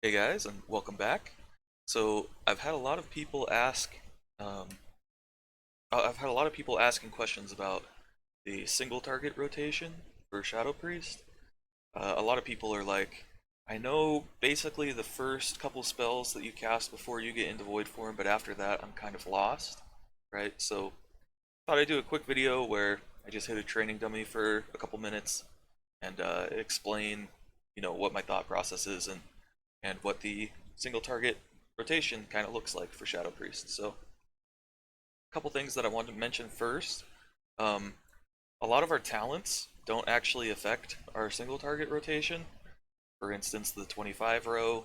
Hey guys, and welcome back. So I've had a lot of people ask, um, I've had a lot of people asking questions about the single target rotation for Shadow Priest. A lot of people are like, I know basically the first couple spells that you cast before you get into Void form, but after that I'm kind of lost, right? So thought I'd do a quick video where I just hit a training dummy for a couple minutes and explain, what my thought process is and what the single target rotation kind of looks like for Shadow Priest. So, a couple things that I wanted to mention first. Um, a lot of our talents don't actually affect our single target rotation. For instance, the 25 row,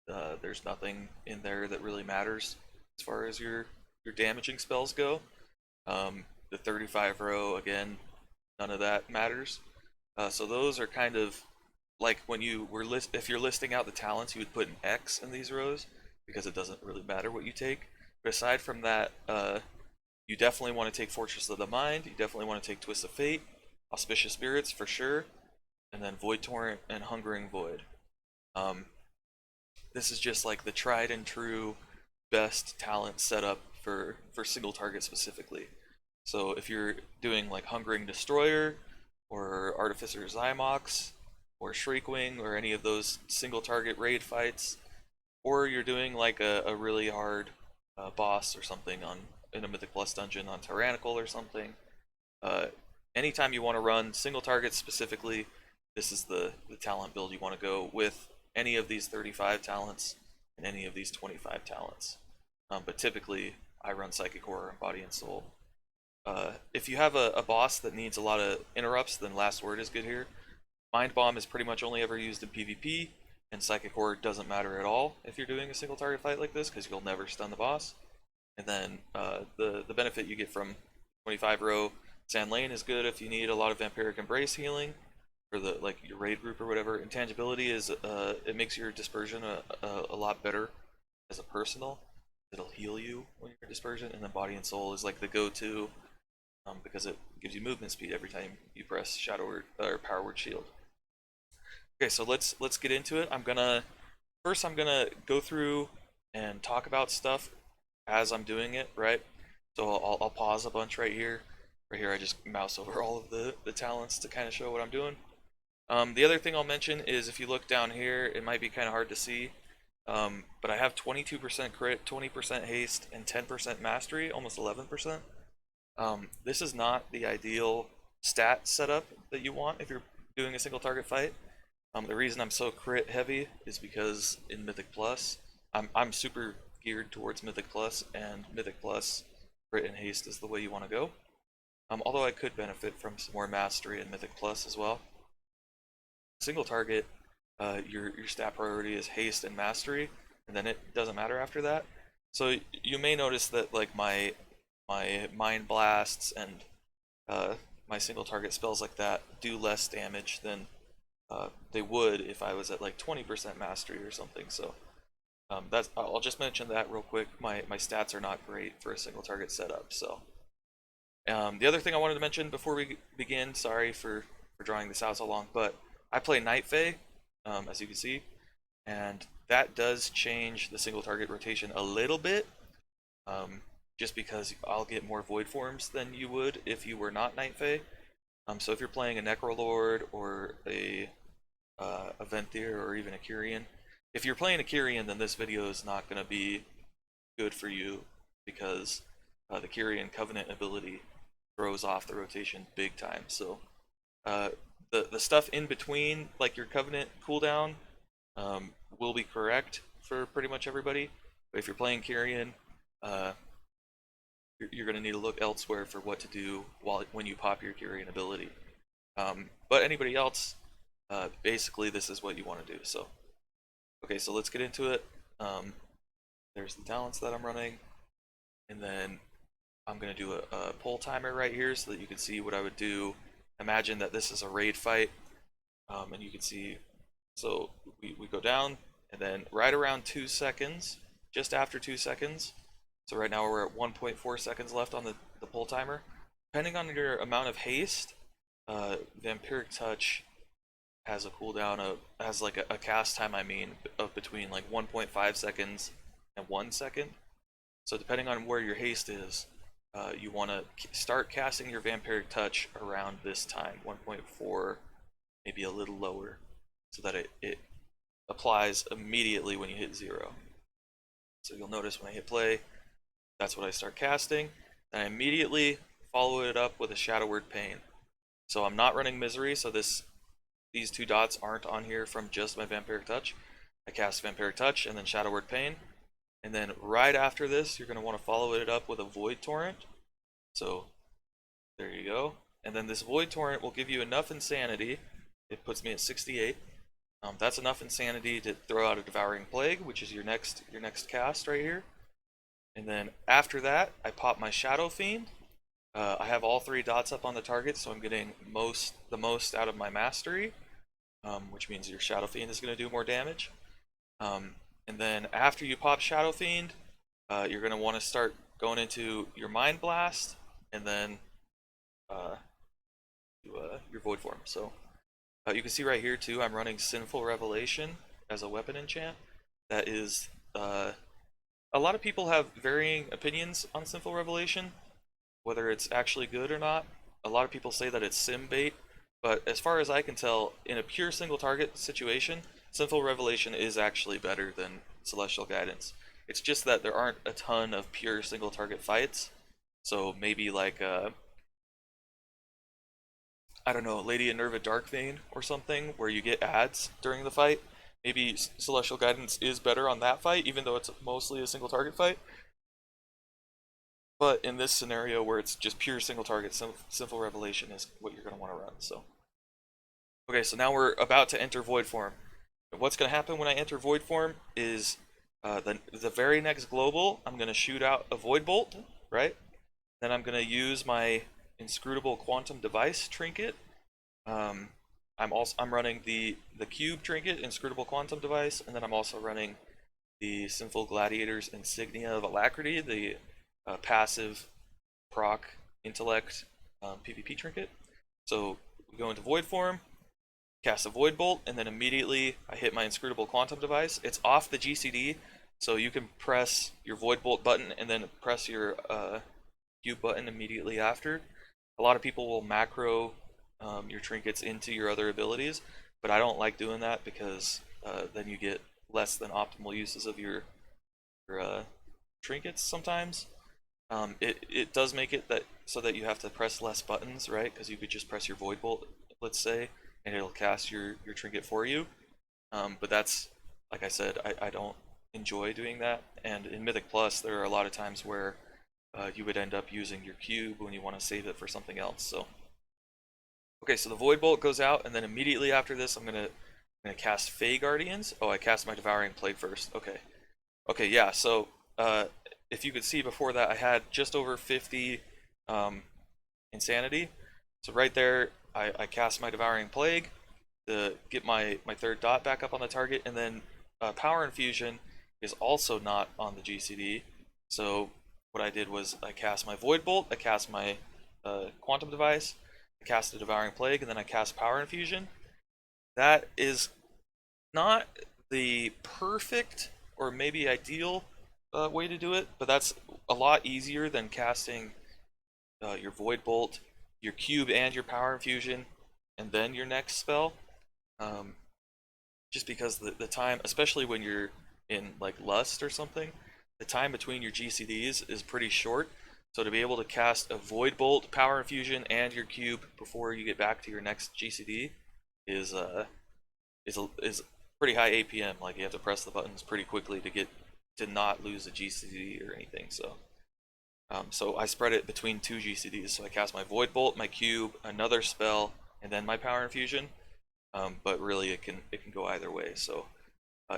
there's nothing in there that really matters as far as your damaging spells go. The 35 row, again, none of that matters. So those are kind of like when if you're listing out the talents, you would put an X in these rows because it doesn't really matter what you take. But aside from that, you definitely want to take Fortress of the Mind. You definitely want to take Twist of Fate, Auspicious Spirits for sure, and then Void Torrent and Hungering Void. Um, this is just like the tried and true best talent setup for single target specifically. So if you're doing like Hungering Destroyer or Artificer Zymox or Shriekwing or any of those single target raid fights, or you're doing like a really hard boss or something on in a Mythic Plus dungeon on Tyrannical or something, uh, anytime you want to run single targets specifically, this is the talent build you want to go with any of these 35 talents and any of these 25 talents. But typically, I run Psychic Horror and Body and Soul. If you have a boss that needs a lot of interrupts, then Last Word is good here. Mind Bomb is pretty much only ever used in PvP, and Psychic Horror doesn't matter at all if you're doing a single target fight like this, because you'll never stun the boss. And then the benefit you get from 25 row Sand Lane is good if you need a lot of Vampiric Embrace healing for the like your raid group or whatever. Intangibility is it makes your dispersion a lot better as a personal. It'll heal you when you're in dispersion, and then Body and Soul is like the go-to because it gives you movement speed every time you press Shadow Word or Power Word Shield. Okay, so let's get into it. I'm gonna go through and talk about stuff as I'm doing it, right? So I'll pause a bunch right here. Right here, I just mouse over all of the talents to kind of show what I'm doing. The other thing I'll mention is if you look down here, it might be kind of hard to see, but I have 22% crit, 20% haste, and 10% mastery, almost 11%. This is not the ideal stat setup that you want if you're doing a single target fight. The reason I'm so crit heavy is because in Mythic Plus, I'm super geared towards Mythic Plus, and Mythic Plus crit and haste is the way you want to go. Although I could benefit from some more mastery in Mythic Plus as well. Single target, your stat priority is haste and mastery, and then it doesn't matter after that. So you may notice that like my mind blasts and my single target spells like that do less damage than they would if I was at like 20% mastery or something. So that's I'll just mention that real quick. My stats are not great for a single target setup. So the other thing I wanted to mention before we begin, sorry for drawing this out so long, but I play Night Fae, as you can see, and that does change the single target rotation a little bit. Just because I'll get more void forms than you would if you were not Night Fae. So if you're playing a Necrolord or a Venthyr or even a Kyrian, if you're playing a Kyrian, then this video is not going to be good for you because the Kyrian Covenant ability throws off the rotation big time. So uh, the stuff in between, like your Covenant cooldown, will be correct for pretty much everybody. But if you're playing Kyrian, uh, you're going to need to look elsewhere for what to do when you pop your Kyrian ability. But anybody else, basically this is what you want to do. So, okay, so let's get into it. There's the talents that I'm running, and then I'm going to do a pull timer right here so that you can see what I would do. Imagine that this is a raid fight, and you can see, so we go down, and then right around 2 seconds, just after 2 seconds, so right now we're at 1.4 seconds left on the pull timer. Depending on your amount of haste, Vampiric Touch has a cooldown of has like a cast time, I mean, of between like 1.5 seconds and 1 second. So depending on where your haste is, you want to start casting your Vampiric Touch around this time, 1.4, maybe a little lower, so that it applies immediately when you hit 0. So you'll notice when I hit play, that's what I start casting. Then I immediately follow it up with a Shadow Word Pain. So I'm not running Misery, so these two dots aren't on here from just my Vampiric Touch. I cast Vampiric Touch and then Shadow Word Pain. And then right after this, you're going to want to follow it up with a Void Torrent. So there you go. And then this Void Torrent will give you enough Insanity. It puts me at 68. That's enough Insanity to throw out a Devouring Plague, which is your next cast right here. And then after that, I pop my Shadow Fiend. I have all 3 dots up on the target, so I'm getting the most out of my Mastery, which means your Shadow Fiend is going to do more damage. And then after you pop Shadow Fiend, you're going to want to start going into your Mind Blast, and then your Void Form. So you can see right here too, I'm running Sinful Revelation as a weapon enchant. That is, a lot of people have varying opinions on Sinful Revelation, whether it's actually good or not. A lot of people say that it's sim bait, but as far as I can tell, in a pure single target situation, Sinful Revelation is actually better than Celestial Guidance. It's just that there aren't a ton of pure single target fights, so maybe like I don't know, Lady Enerva Darkvein or something, where you get ads during the fight. Maybe Celestial Guidance is better on that fight, even though it's mostly a single target fight. But in this scenario where it's just pure single target, Sinful Revelation is what you're going to want to run. So, okay, so now we're about to enter Void Form. What's going to happen when I enter Void Form is the very next global, I'm going to shoot out a Void Bolt, right? Then I'm going to use my Inscrutable Quantum Device trinket. I'm running the Cube trinket, Inscrutable Quantum Device, and then I'm also running the Sinful Gladiator's Insignia of Alacrity, the passive proc intellect PvP trinket. So we go into Void Form, cast a Void Bolt, and then immediately I hit my Inscrutable Quantum Device. It's off the GCD, so you can press your Void Bolt button and then press your Cube button immediately after. A lot of people will macro your trinkets into your other abilities, but I don't like doing that because then you get less than optimal uses of your trinkets sometimes. It does make it that so that you have to press less buttons, right? Because you could just press your Void Bolt, let's say, and it'll cast your trinket for you. But that's, like I said, I don't enjoy doing that. And in Mythic Plus, there are a lot of times where you would end up using your cube when you want to save it for something else. So, okay, so the Void Bolt goes out, and then immediately after this, I'm gonna cast Fey Guardians. Oh, I cast my Devouring Plague first. Okay, yeah. So if you could see before that, I had just over 50 Insanity. So right there, I cast my Devouring Plague to get my third dot back up on the target, and then Power Infusion is also not on the GCD. So what I did was I cast my Void Bolt, I cast my Quantum Device, I cast the Devouring Plague, and then I cast Power Infusion. That is not the perfect or maybe ideal way to do it, but that's a lot easier than casting your Void Bolt, your Cube, and your Power Infusion, and then your next spell. Just because the time, especially when you're in like Lust or something, the time between your GCDs is pretty short. So to be able to cast a Void Bolt, Power Infusion, and your Cube before you get back to your next GCD is pretty high APM. Like you have to press the buttons pretty quickly to not lose a GCD or anything. So I spread it between 2 GCDs. So I cast my Void Bolt, my Cube, another spell, and then my Power Infusion. But really, it can go either way. So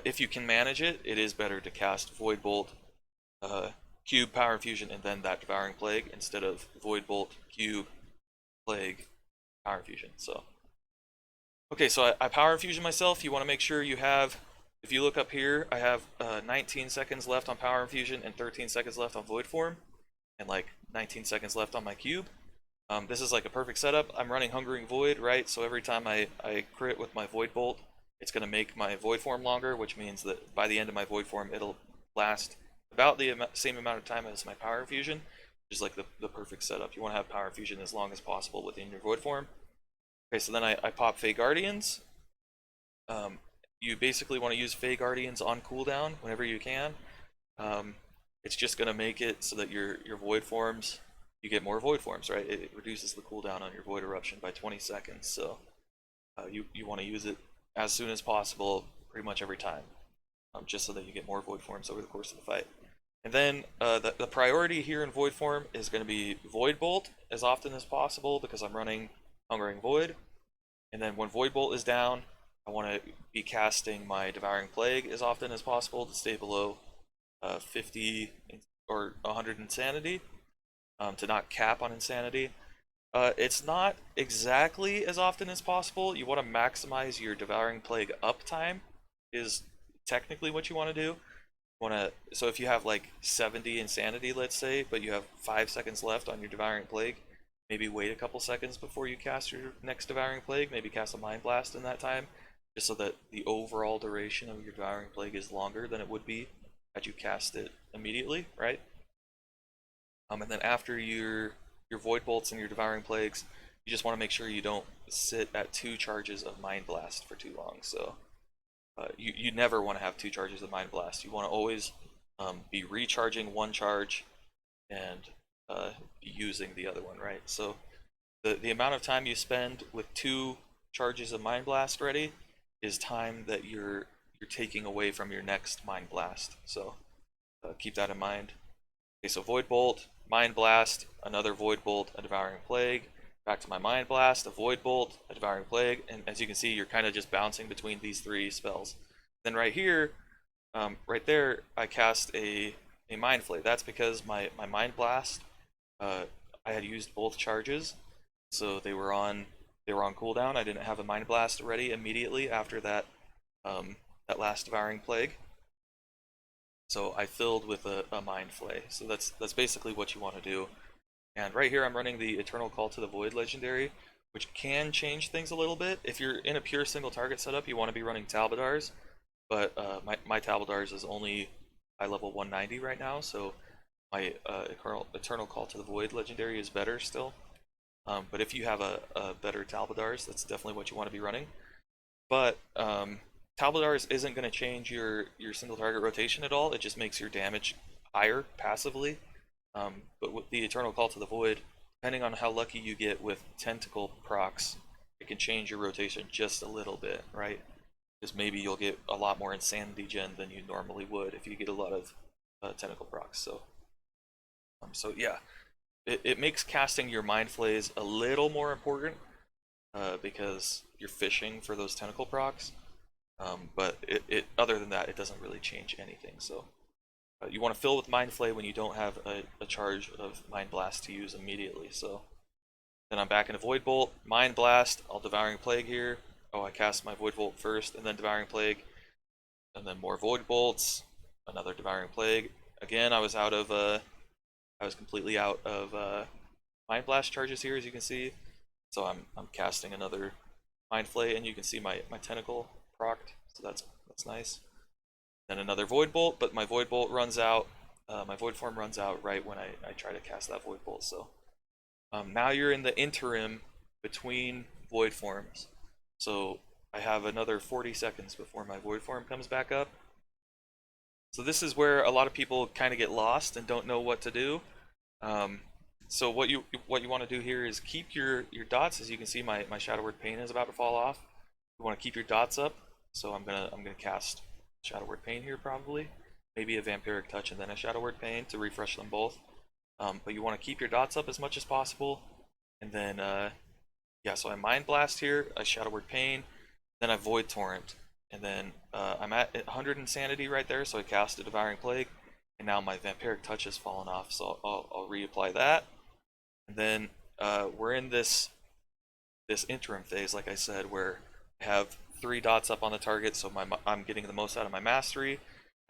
if you can manage it, it is better to cast Void Bolt, Cube, Power Infusion, and then that Devouring Plague instead of Void Bolt, Cube, Plague, Power Infusion. So okay, so I Power Infusion myself. You want to make sure you have, if you look up here, I have 19 seconds left on Power Infusion and 13 seconds left on Void Form, and like 19 seconds left on my Cube. This is like a perfect setup. I'm running Hungering Void, right? So every time I crit with my Void Bolt, it's going to make my Void Form longer, which means that by the end of my Void Form, it'll last about the same amount of time as my Power Infusion, which is like the perfect setup. You want to have Power Infusion as long as possible within your Void Form. Okay, so then I pop Fey Guardians. You basically want to use Fey Guardians on cooldown whenever you can. Um, it's just going to make it so that your Void Forms, you get more Void Forms, right? It reduces the cooldown on your Void Eruption by 20 seconds, so you want to use it as soon as possible, pretty much every time, just so that you get more Void Forms over the course of the fight. And then the priority here in Void Form is going to be Void Bolt as often as possible because I'm running Hungering Void. And then when Void Bolt is down, I want to be casting my Devouring Plague as often as possible to stay below 50 or 100 Insanity, to not cap on Insanity. It's not exactly as often as possible. You want to maximize your Devouring Plague uptime is technically what you want to do. So if you have like 70 Insanity, let's say, but you have 5 seconds left on your Devouring Plague, maybe wait a couple seconds before you cast your next Devouring Plague, maybe cast a Mind Blast in that time, just so that the overall duration of your Devouring Plague is longer than it would be had you cast it immediately, right? And then after your Void Bolts and your Devouring Plagues, you just want to make sure you don't sit at 2 charges of Mind Blast for too long. So you never want to have 2 charges of Mind Blast. You want to always be recharging 1 charge and using the other one, right? So the amount of time you spend with 2 charges of Mind Blast ready is time that you're taking away from your next Mind Blast. So keep that in mind. Okay, so Void Bolt, Mind Blast, another Void Bolt, a Devouring Plague, back to my Mind Blast, a Void Bolt, a Devouring Plague, and as you can see, you're kind of just bouncing between these 3 spells. Then right here, right there, I cast a Mind Flay. That's because my Mind Blast, I had used both charges, so they were on cooldown. I didn't have a Mind Blast ready immediately after that that last Devouring Plague. So I filled with a Mind Flay. So that's basically what you want to do. And right here I'm running the Eternal Call to the Void legendary, which can change things a little bit. If you're in a pure single target setup, you want to be running Talbadars, but my Talbadars is only high level 190 right now, so my Eternal Call to the Void legendary is better still. But if you have a better Talbadars, that's definitely what you want to be running. But Talbadars isn't going to change your single target rotation at all. It just makes your damage higher passively. But with the Eternal Call to the Void, depending on how lucky you get with Tentacle procs, it can change your rotation just a little bit, right? Because maybe you'll get a lot more Insanity Gen than you normally would if you get a lot of Tentacle procs. So yeah, it makes casting your Mind Flays a little more important because you're fishing for those Tentacle procs. But other than that, it doesn't really change anything. So you want to fill with Mind Flay when you don't have a charge of Mind Blast to use immediately. So then I'm back into Void Bolt, Mind Blast, I'll Devouring Plague here. Oh, I cast my Void Bolt first, and then Devouring Plague, and then more Void Bolts, another Devouring Plague. Again, I was completely out of Mind Blast charges here, as you can see. So I'm casting another Mind Flay, and you can see my Tentacle procced, so that's nice. Then another Void Bolt, but my Void Bolt runs out. My Void Form runs out right when I try to cast that Void Bolt. So now you're in the interim between Void Forms. So I have another 40 seconds before my Void Form comes back up. So this is where a lot of people kind of get lost and don't know what to do. So what you want to do here is keep your dots. As you can see, my Shadow Word Pain is about to fall off. You want to keep your dots up. So I'm gonna cast Shadow Word Pain here probably, maybe a Vampiric Touch and then a Shadow Word Pain to refresh them both. But you want to keep your dots up as much as possible, and then yeah. So I Mind Blast here, I Shadow Word Pain, then I Void Torrent, and then I'm at 100 Insanity right there, so I cast a Devouring Plague, and now my Vampiric Touch has fallen off, so I'll reapply that, and then we're in this interim phase, like I said, where I have 3 dots up on the target, so I'm getting the most out of my mastery.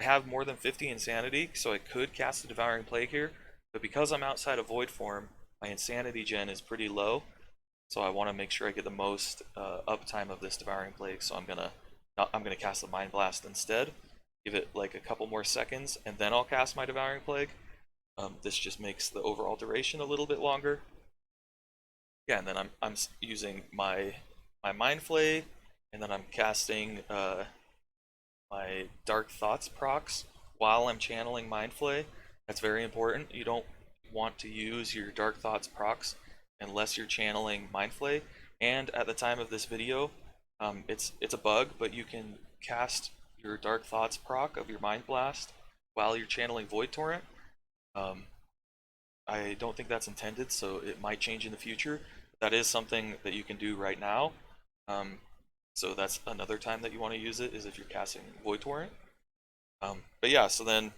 I have more than 50 Insanity, so I could cast a Devouring Plague here, but because I'm outside of Void Form, my insanity gen is pretty low, so I want to make sure I get the most uptime of this Devouring Plague. So I'm gonna cast the Mind Blast instead. Give it like a couple more seconds, and then I'll cast my Devouring Plague. This just makes the overall duration a little bit longer. Yeah, and then I'm using my Mind Flay, and then I'm casting my Dark Thoughts procs while I'm channeling Mind Flay. That's very important. You don't want to use your Dark Thoughts procs unless you're channeling Mind Flay. And at the time of this video, it's a bug, but you can cast your Dark Thoughts proc of your Mind Blast while you're channeling Void Torrent. Um, I don't think that's intended, so it might change in the future. That is something that you can do right now. Um, so that's another time that you want to use it, is if you're casting Void Torrent. But yeah, so then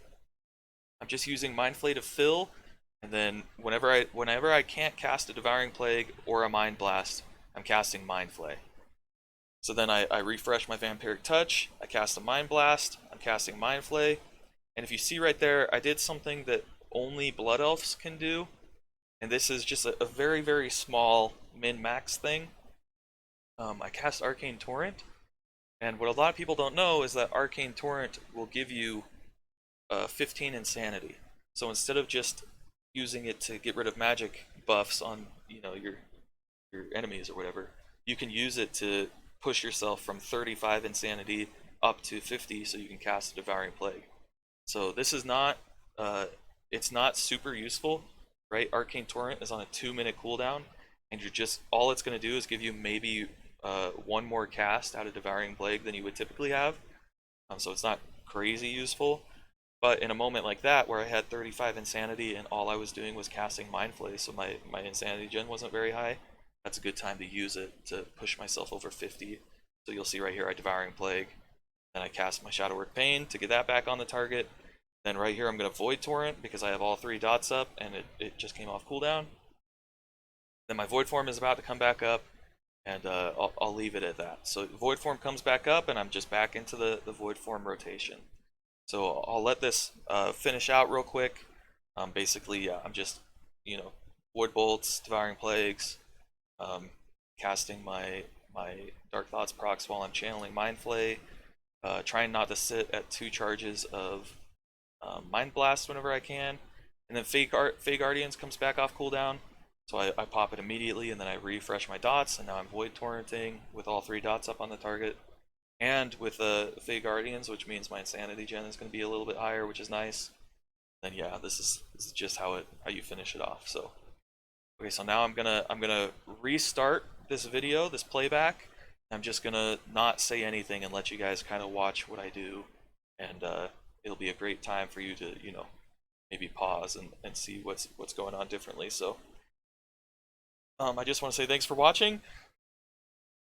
I'm just using Mind Flay to fill, and then whenever I can't cast a Devouring Plague or a Mind Blast, I'm casting Mind Flay. So then I refresh my Vampiric Touch, I cast a Mind Blast, I'm casting Mind Flay, and if you see right there, I did something that only Blood Elves can do, and this is just a very, very small min-max thing. I cast Arcane Torrent, and what a lot of people don't know is that Arcane Torrent will give you 15 insanity. So instead of just using it to get rid of magic buffs on your enemies or whatever, you can use it to push yourself from 35 insanity up to 50, so you can cast a Devouring Plague. So this is not it's not super useful, right? Arcane Torrent is on a 2-minute cooldown, and you're just all it's going to do is give you maybe one more cast out of Devouring Plague than you would typically have. So it's not crazy useful. But in a moment like that, where I had 35 insanity and all I was doing was casting Mind Flay, so my insanity gen wasn't very high, that's a good time to use it to push myself over 50. So you'll see right here I Devouring Plague, then I cast my Shadowwork Pain to get that back on the target. Then right here I'm going to Void Torrent because I have all 3 dots up and it just came off cooldown. Then my Void Form is about to come back up, and I'll leave it at that. So Void Form comes back up and I'm just back into the Void Form rotation. So I'll let this finish out real quick. Basically, yeah, I'm just, Void Bolts, Devouring Plagues, casting my Dark Thoughts procs while I'm channeling Mind Flay, trying not to sit at 2 charges of Mind Blast whenever I can, and then Fey Guardians comes back off cooldown, so I pop it immediately, and then I refresh my dots, and now I'm Void Torrenting with all 3 dots up on the target. And with the Fey Guardians, which means my Insanity gen is going to be a little bit higher, which is nice. Then yeah, this is just how you finish it off. So okay, so now I'm gonna restart this video, this playback. I'm just gonna not say anything and let you guys kind of watch what I do, and it'll be a great time for you to maybe pause and see what's going on differently. So I just want to say thanks for watching.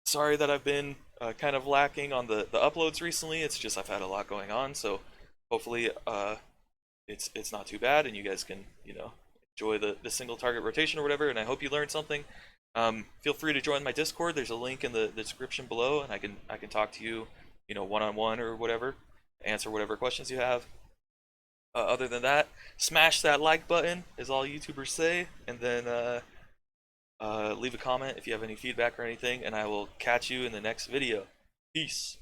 Sorry that I've been kind of lacking on the uploads recently. It's just I've had a lot going on, so hopefully it's not too bad and you guys can enjoy the single target rotation or whatever, and I hope you learned something. Feel free to join my Discord. There's a link in the description below, and I can talk to you one-on-one or whatever, answer whatever questions you have. Other than that, smash that like button is all YouTubers say, and then leave a comment if you have any feedback or anything, and I will catch you in the next video. Peace.